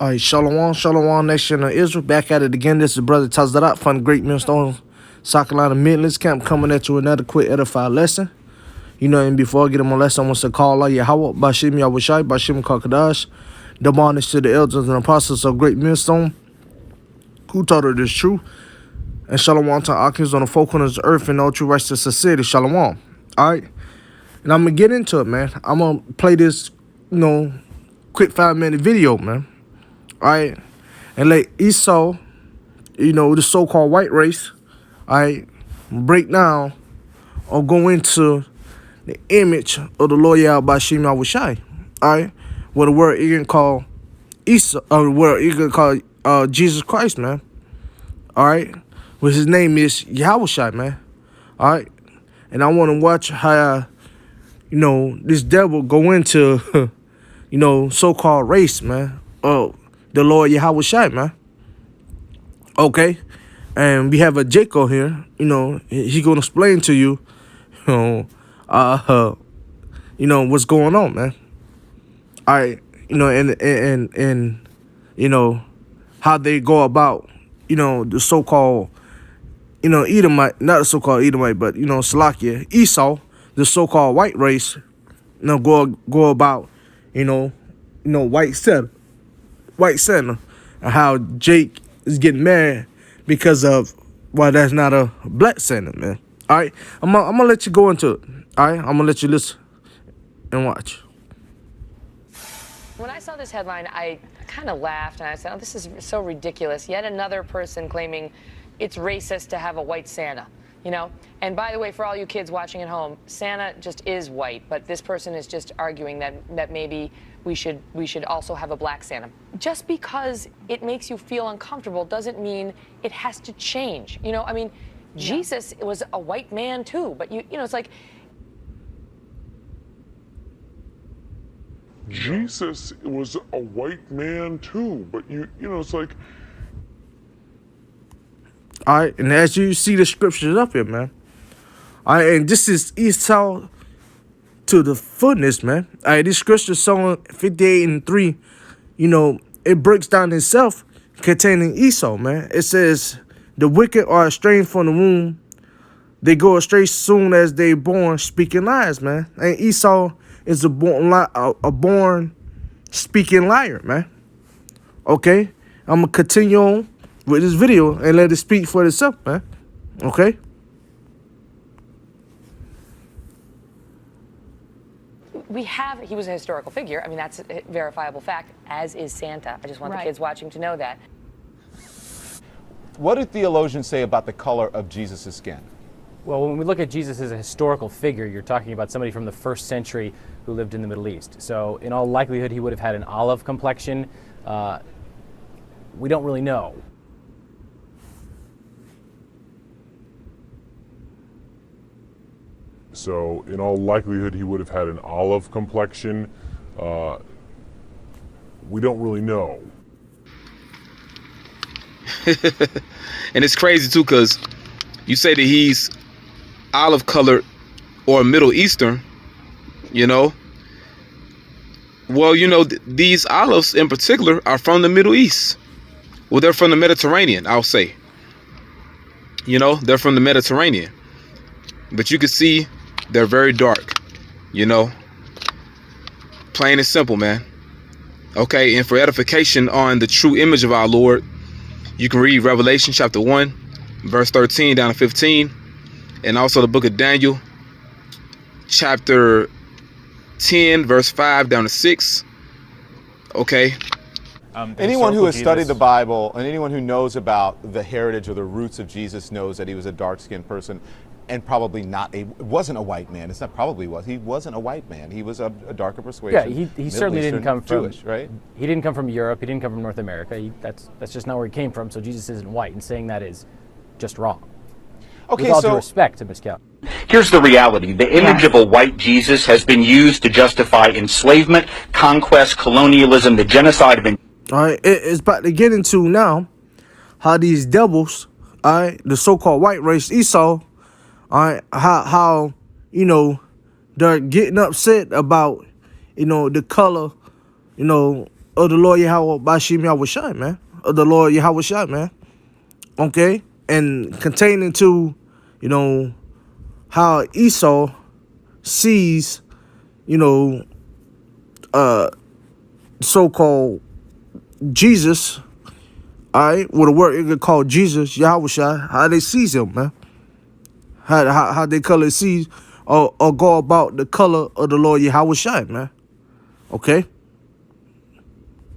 All right, Shalom, Shalom, Nation of Israel. Back at it again. This is Brother Tazarat from the Great Millstone, South Carolina Midlands Camp, coming at you with another quick edified lesson. You know, and before I get in my lesson, I want to call Allah Yahweh, Bashim Yahushai, Bashim Kakadash, demonish to the elders and apostles of Great Millstone, who taught her this truth, and Shalom to our kings on the four corners of the earth and all true righteous society. Shalom. All right, and I'm going to get into it, man. I'm going to play this, quick 5-minute video, man. All right, and let Esau, the so-called white race, all right, break down or go into the image of the Lord Yahweh Bashim Yahushai, all right, what the word you can call Esau, word you can call Jesus Christ, man, all right, what his name is Yahushai, man, all right, and I want to watch how, this devil go into, so-called race, man, the Lord Yahweh Shai, man. Okay? And we have a Jacob here, he gonna explain to you, what's going on, man. Alright, and how they go about, the so-called, Edomite, not the so-called Edomite, but Salakia, Esau, the so-called white race, go about, white center, and how Jake is getting mad because of why that's not a black center, man. All right, I'm gonna let you go into it. All right, I'm gonna let you listen and watch. When I saw this headline, I kind of laughed and I said, "Oh, this is so ridiculous." Yet another person claiming it's racist to have a white Santa. And by the way, for all you kids watching at home, Santa just is white, but this person is just arguing that maybe we should also have a black Santa. Just because it makes you feel uncomfortable doesn't mean it has to change. Jesus was a white man too, but it's like Jesus was a white man too, but it's like. All right, and as you see the scriptures up here, man. All right, and this is Esau to the fullness, man. All right, this scripture, Psalm 58:3, it breaks down itself containing Esau, man. It says, the wicked are estranged from the womb. They go astray soon as they born, speaking lies, man. And Esau is a born speaking liar, man. Okay, I'm going to continue on with this video and let it speak for itself, man. Okay? he was a historical figure. I mean, that's a verifiable fact, as is Santa. I just want the kids watching to know that. What do theologians say about the color of Jesus' skin? Well, when we look at Jesus as a historical figure, you're talking about somebody from the 1st century who lived in the Middle East. So in all likelihood, he would have had an olive complexion. We don't really know. So, in all likelihood, he would have had an olive complexion. We don't really know. And it's crazy, too, because you say that he's olive-colored or Middle Eastern, Well, these olives in particular are from the Middle East. Well, they're from the Mediterranean, I'll say. They're from the Mediterranean. But you can see they're very dark, Plain and simple, man. Okay, and for edification on the true image of our Lord, you can read Revelation chapter 1, verse 13 down to 15. And also the book of Daniel, chapter 10, verse 5 down to 6. Okay. Anyone who has studied the Bible and anyone who knows about the heritage or the roots of Jesus knows that he was a dark-skinned person and probably wasn't a white man. It's not probably was. He wasn't a white man. He was a darker persuasion. Yeah, he certainly didn't come from Jewish, right? He didn't come from Europe. He didn't come from North America. That's just not where he came from. So Jesus isn't white, and saying that is just wrong. Okay, with all due respect to Ms. Cal. Here's the reality. The image of a white Jesus has been used to justify enslavement, conquest, colonialism, the genocide of... All right, it's about to get into now how these devils, all right, the so-called white race, Esau, all right, how they're getting upset about, the color, of the Lord Yahweh Bashim Yahushai, man. Of the Lord Yahushai, man. Okay? And containing to, you know, how Esau sees, you know, so-called Jesus, all right, with a word called Jesus, Yahushai, how they sees him, man. How they color sees or go about the color of the Lord Yahushai, man. Okay?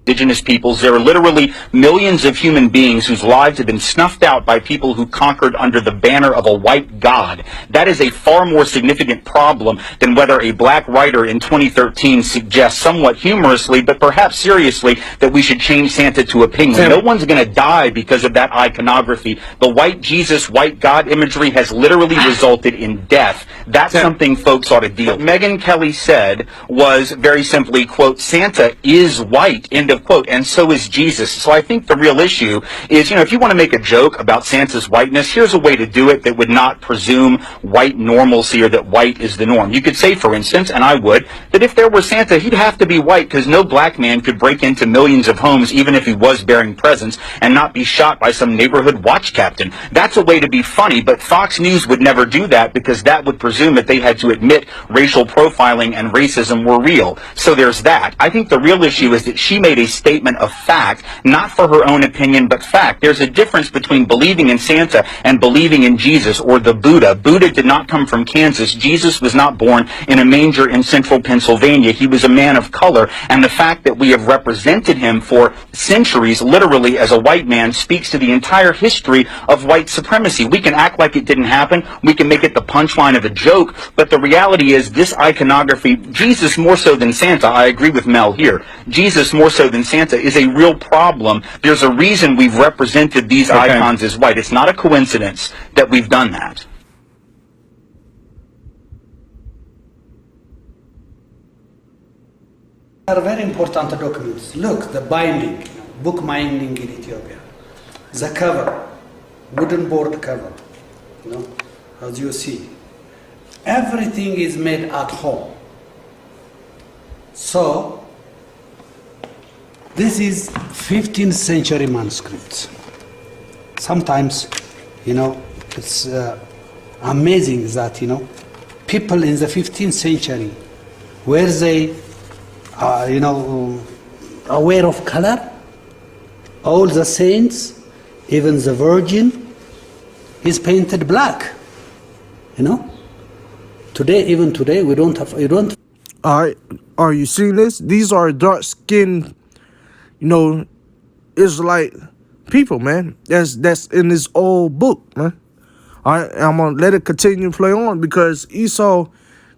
Indigenous peoples. There are literally millions of human beings whose lives have been snuffed out by people who conquered under the banner of a white god. That is a far more significant problem than whether a black writer in 2013 suggests somewhat humorously, but perhaps seriously, that we should change Santa to a penguin. No one's going to die because of that iconography. The white Jesus, white God imagery has literally resulted in death. That's something folks ought to deal with. What Megyn Kelly said was very simply, quote, Santa is white, end of quote, and so is Jesus. So I think the real issue is, if you want to make a joke about Santa's whiteness, here's a way to do it that would not presume white normalcy or that white is the norm. You could say, for instance, and I would, that if there were Santa, he'd have to be white because no black man could break into millions of homes, even if he was bearing presents, and not be shot by some neighborhood watch captain. That's a way to be funny, but Fox News would never do that because that would presume that they had to admit racial profiling and racism were real. So there's that. I think the real issue is that she made a statement of fact, not for her own opinion, but fact. There's a difference between believing in Santa and believing in Jesus or the Buddha. Buddha did not come from Kansas. Jesus was not born in a manger in central Pennsylvania. He was a man of color, and the fact that we have represented him for centuries, literally as a white man, speaks to the entire history of white supremacy. We can act like it didn't happen. We can make it the punchline of a joke, but the reality is this iconography, Jesus more so than Santa, I agree with Mel here, Jesus more so than Santa is a real problem. There's a reason we've represented these icons as white. It's not a coincidence that we've done that. Are very important documents. Look, the binding, book binding in Ethiopia. The cover, wooden board cover, as you see. Everything is made at home. So, this is 15th century manuscripts. Sometimes, it's amazing that, people in the 15th century, were they, aware of color? All the saints, even the Virgin, is painted black. Even today, we don't have, All right, are you seeing this? These are dark-skinned, Israelite people, man. That's in this old book, man. All right, I'm gonna let it continue to play on because Esau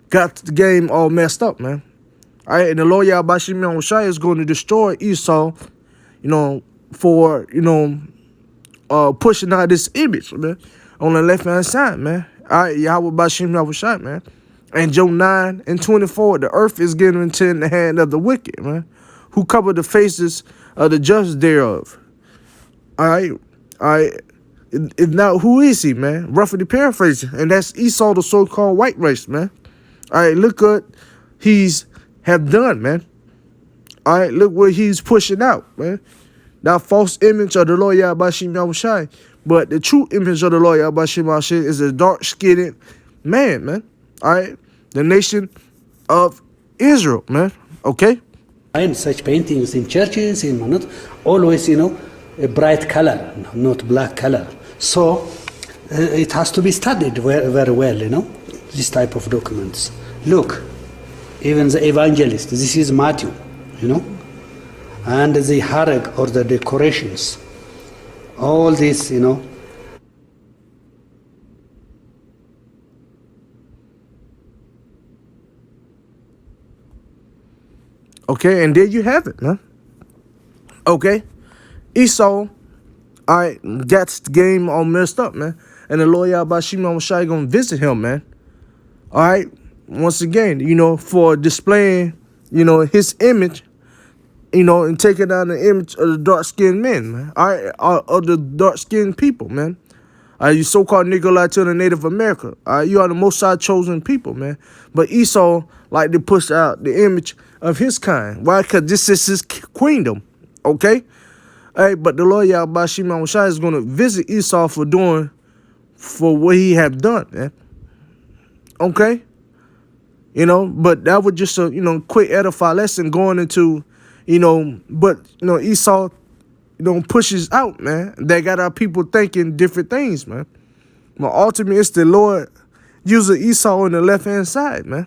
got the game all messed up, man. All right, and the Lord Yahweh Shai is going to destroy Esau, for pushing out this image, man, on the left hand side, man. All right, Yahweh Bashim Shai, man. And Job 9:24, the earth is given into the hand of the wicked, man, who cover the faces of the just thereof. All right. Now, who is he, man? Roughly paraphrasing. And that's Esau, the so-called white race, man. All right, look what he's have done, man. All right, look what he's pushing out, man. That false image of the Lord Yahbashim Yahushai. But the true image of the Lord Yahbashim Yahushai is a dark-skinned man, man. All right, the nation of Israel, man. Okay? find such paintings in churches, in not always, a bright color, not black color. So it has to be studied very well, this type of documents. Look, even the evangelist, this is Matthew, and the harag or the decorations, all this, Okay, and there you have it, man. Okay, Esau, all right, got the game all messed up, man. And the Lord Yahweh Shimon Shai gonna visit him, man. All right, once again, for displaying, his image, and taking down the image of the dark-skinned men, man. All right, of the dark-skinned people, man. You so-called Negro Latino Native America. You are the Most High chosen people, man. But Esau, like to push out the image of his kind. Why? Because this is his queendom, okay? Hey, but the Lord Yahweh Shimon Shai is going to visit Esau for what he have done, man. Okay? You know, but that was just a, you know, quick edify lesson going into, you know, but, you know, Esau, you know, pushes out, man. They got our people thinking different things, man. But ultimately, it's the Lord using Esau on the left-hand side, man.